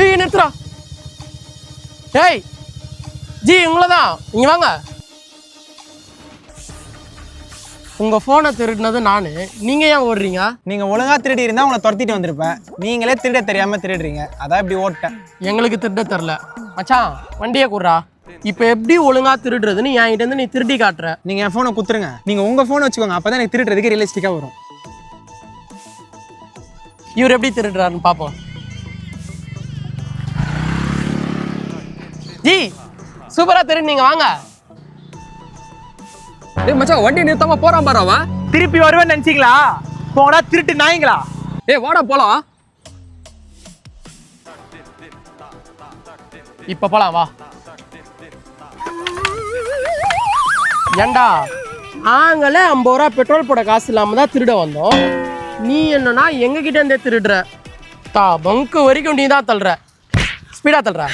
ஏய் நிறுத்துறா. ஏய் ஜி உங்களதான், இங்க வாங்க. உங்க போனை திருடினது நானு, நீங்க ஏன் ஓடுறீங்க? நீங்க ஒழுங்கா திருடி இருந்தா உங்களை துரத்திட்டு வந்திருப்பேன். நீங்களே திருட தெரியாம திருடுறீங்க, அதான் இப்படி ஓட்டேன். எங்களுக்கு திருட தெரில. மச்சான் வண்டியை குடுறா. இப்போ எப்படி ஒழுங்கா திருடுறதுன்னு என்கிட்ட இருந்து நீ திருடி காட்டுற. நீங்க என் போனை குத்துருங்க. நீங்க உங்க போனை வச்சுக்கோங்க, அப்பதான் எனக்கு திருடுறதுக்கு ரியலிஸ்டிக்கா வரும். இவர் எப்படி திருடுறாருன்னு பார்ப்போம். ஜி சூப்பரா திருடுனீங்க, வாங்க. டேய் மச்சான், வண்டி நிறுத்தாம போறான் பாரு அவன். திருப்பி வருவேன்னு நினைச்சீங்களா? போங்கடா திருட்டு நாய்ங்களா. ஏய் வாடா போலாம். இப்ப போலாம் வா. ஏண்டா நாங்களே 50 ரூபா பெட்ரோல் போட காசு இல்லாம தான் திருட வந்தோம். நீ என்னன்னா எங்க கிட்ட இருந்தே திருடுற. பங்கு வரைக்கும் நீ தான் தள்ளுற. ஸ்பீடா தள்ளுற.